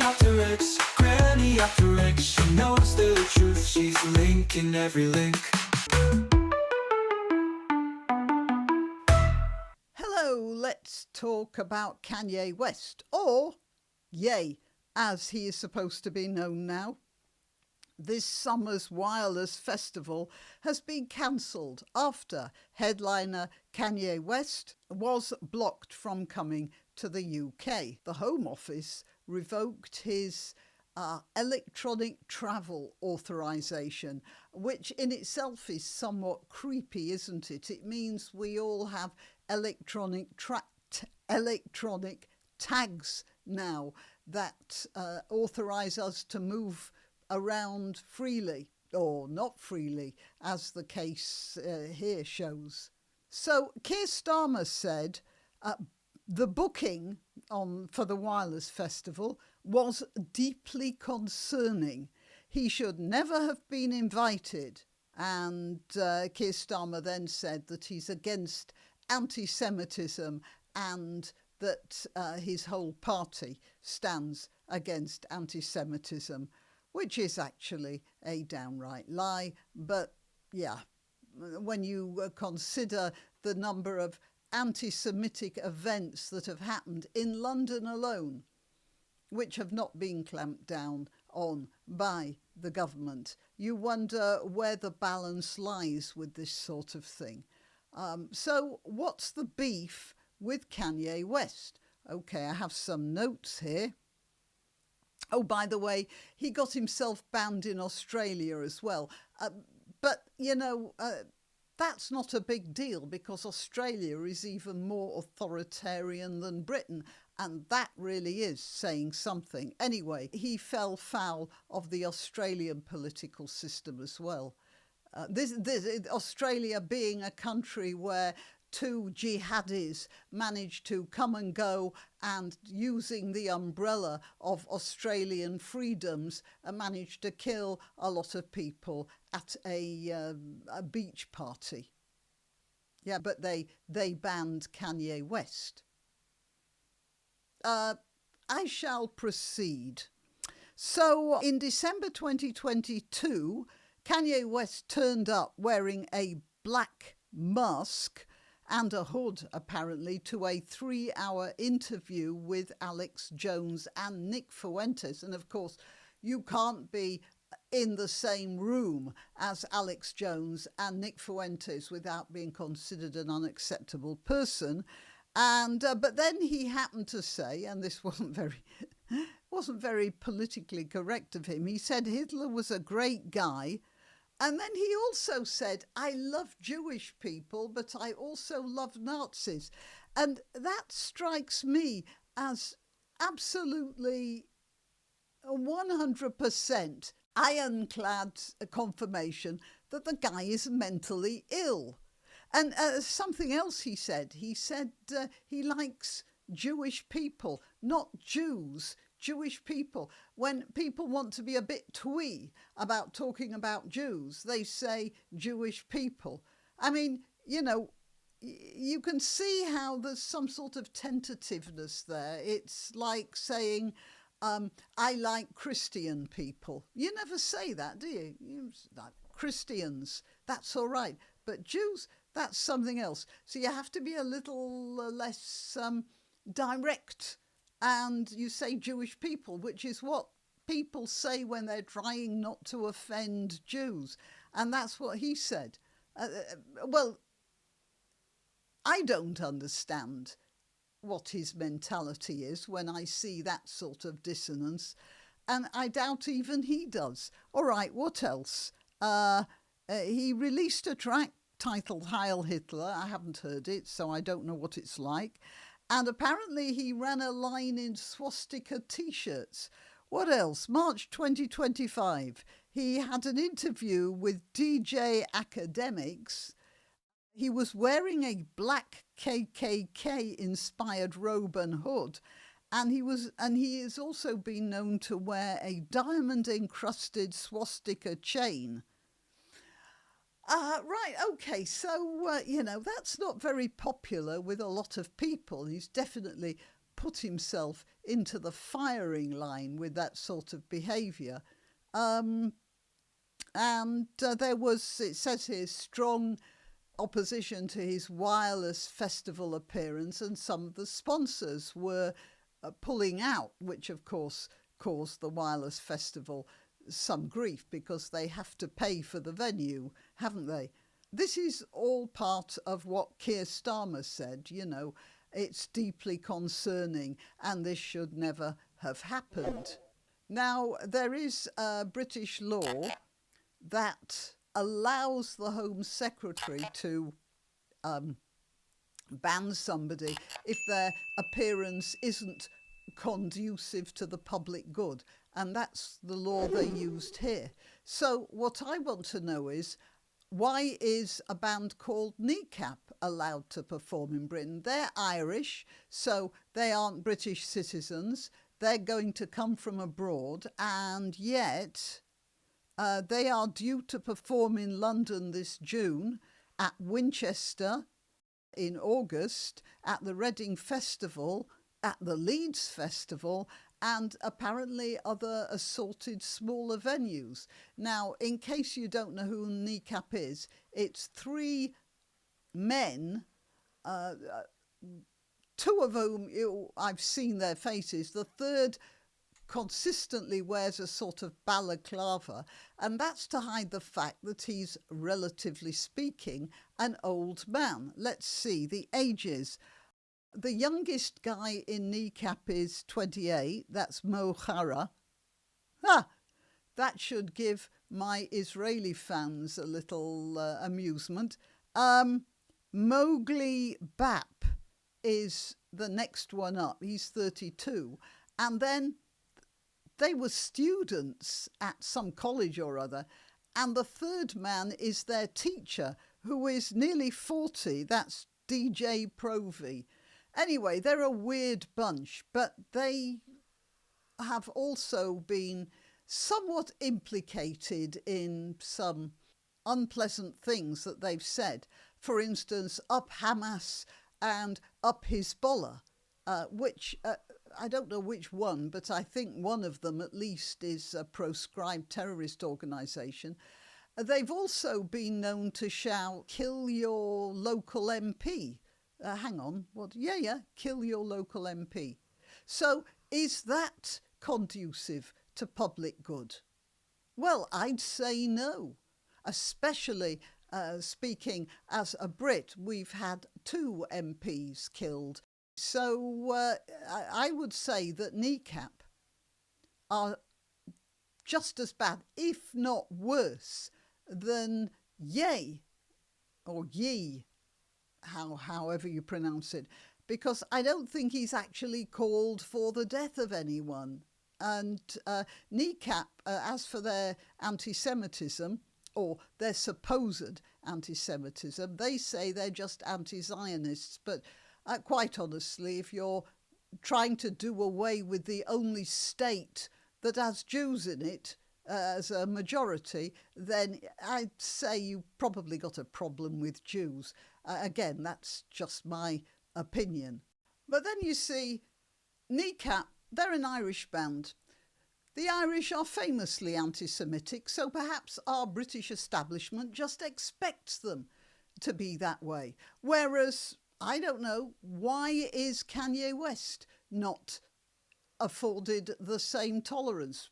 granniopteryx, granniopteryx. She knows the truth, she's linking every link. Hello, let's talk about KanYE West, or Ye, as he is supposed to be known now. This summer's Wireless Festival has been cancelled after headliner KanYE West was blocked from coming to the UK. The Home Office revoked his electronic travel authorisation, which in itself is somewhat creepy, isn't it? It means we all have electronic tags now that authorise us to move around freely, or not freely, as the case here shows. So Keir Starmer said the booking for the Wireless Festival was deeply concerning. He should never have been invited. And Keir Starmer then said that he's against anti-Semitism and that his whole party stands against anti-Semitism, which is actually a downright lie. But yeah, when you consider the number of anti-Semitic events that have happened in London alone, which have not been clamped down on by the government, you wonder where the balance lies with this sort of thing. So what's the beef with KanYE West? Okay, I have some notes here. Oh, by the way, he got himself banned in Australia as well. But, that's not a big deal because Australia is even more authoritarian than Britain. And that really is saying something. Anyway, he fell foul of the Australian political system as well. Australia being a country where two jihadis managed to come and go and using the umbrella of Australian freedoms managed to kill a lot of people at a beach party. Yeah, but they banned KanYE West. I shall proceed. So in December 2022, KanYE West turned up wearing a black mask and a hood, apparently, to a 3-hour interview with Alex Jones and Nick Fuentes. And of course, you can't be in the same room as Alex Jones and Nick Fuentes without being considered an unacceptable person. And but then he happened to say, and this wasn't very politically correct of him, he said Hitler was a great guy. And then he also said, I love Jewish people, but I also love Nazis. And that strikes me as absolutely 100% ironclad confirmation that the guy is mentally ill. And something else he said he likes Jewish people, not Jews. Jewish people. When people want to be a bit twee about talking about Jews, they say Jewish people. I mean, you can see how there's some sort of tentativeness there. It's like saying, I like Christian people. You never say that, do you? Like Christians, that's all right. But Jews, that's something else. So you have to be a little less direct. And you say Jewish people, which is what people say when they're trying not to offend Jews. And that's what he said. Well, I don't understand what his mentality is when I see that sort of dissonance. And I doubt even he does. All right, what else? He released a track titled Heil Hitler. I haven't heard it, so I don't know what it's like. And apparently he ran a line in swastika T-shirts. What else? March 2025, he had an interview with DJ Academics. He was wearing a black KKK-inspired robe and hood. And he has also been known to wear a diamond-encrusted swastika chain. Right, okay, so, that's not very popular with a lot of people. He's definitely put himself into the firing line with that sort of behaviour. There was, it says here, strong opposition to his wireless festival appearance, and some of the sponsors were pulling out, which of course caused the wireless festival some grief because they have to pay for the venue, haven't they? This is all part of what Keir Starmer said, you know, it's deeply concerning and this should never have happened. Now, there is a British law that allows the Home Secretary to ban somebody if their appearance isn't conducive to the public good. And that's the law they used here. So what I want to know is, why is a band called Kneecap allowed to perform in Britain? They're Irish, so they aren't British citizens. They're going to come from abroad, and yet they are due to perform in London this June, at Winchester in August, at the Reading Festival, at the Leeds Festival, and apparently other assorted smaller venues. Now, in case you don't know who Kneecap is, it's three men, two of whom I've seen their faces. The third consistently wears a sort of balaclava, and that's to hide the fact that he's, relatively speaking, an old man. Let's see the ages. The youngest guy in Kneecap is 28, that's Mo Farah. That should give my Israeli fans a little amusement. Mowgli Bap is the next one up, he's 32. And then they were students at some college or other, and the third man is their teacher, who is nearly 40, that's DJ Provy. Anyway, they're a weird bunch, but they have also been somewhat implicated in some unpleasant things that they've said. For instance, up Hamas and up Hezbollah, which I don't know which one, but I think one of them at least is a proscribed terrorist organisation. They've also been known to shout, "Kill your local MP." Hang on, what? Yeah, kill your local MP. So is that conducive to public good? Well, I'd say no, especially speaking as a Brit. We've had 2 MPs killed. So I would say that Kneecap are just as bad, if not worse, than Ye, or Ye, however you pronounce it, because I don't think he's actually called for the death of anyone. And Kneecap, as for their anti-Semitism, or their supposed anti-Semitism, they say they're just anti-Zionists. But quite honestly, if you're trying to do away with the only state that has Jews in it as a majority, then I'd say you probably got a problem with Jews. Again, that's just my opinion. But then you see, Kneecap, they're an Irish band. The Irish are famously anti-Semitic, so perhaps our British establishment just expects them to be that way. Whereas, I don't know, why is KanYE West not afforded the same tolerance?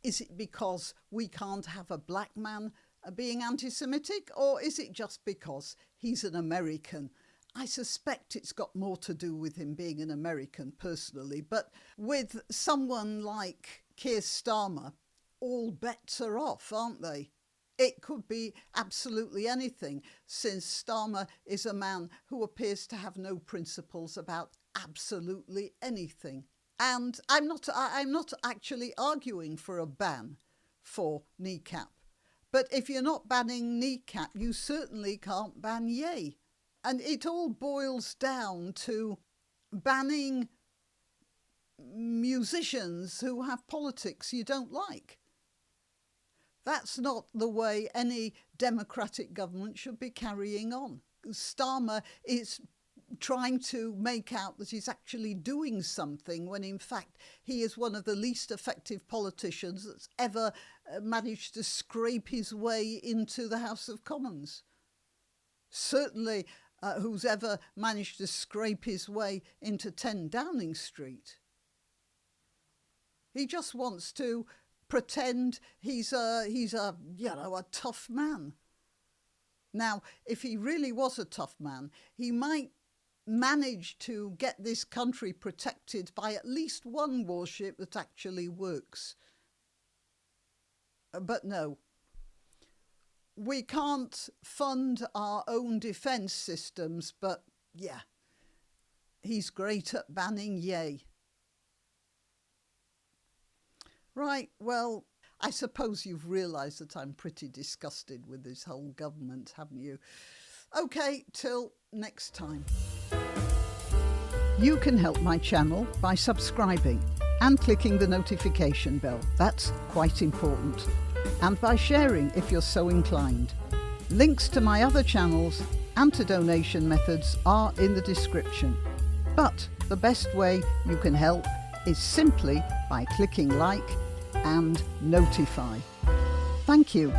Is it because we can't have a black man being anti-Semitic, or is it just because he's an American? I suspect it's got more to do with him being an American personally, but with someone like Keir Starmer, all bets are off, aren't they? It could be absolutely anything, since Starmer is a man who appears to have no principles about absolutely anything. And I'm not actually arguing for a ban for Kneecap. But if you're not banning Kneecap, you certainly can't ban Ye. And it all boils down to banning musicians who have politics you don't like. That's not the way any democratic government should be carrying on. Starmer is trying to make out that he's actually doing something when in fact he is one of the least effective politicians that's ever managed to scrape his way into the House of Commons. Certainly who's ever managed to scrape his way into 10 Downing Street. He just wants to pretend he's a tough man. Now, if he really was a tough man, he might manage to get this country protected by at least one warship that actually works. But no. We can't fund our own defence systems, but yeah, he's great at banning yay. Right, well, I suppose you've realised that I'm pretty disgusted with this whole government, haven't you? OK, till next time. You can help my channel by subscribing and clicking the notification bell. That's quite important. And by sharing if you're so inclined. Links to my other channels and to donation methods are in the description. But the best way you can help is simply by clicking like and notify. Thank you.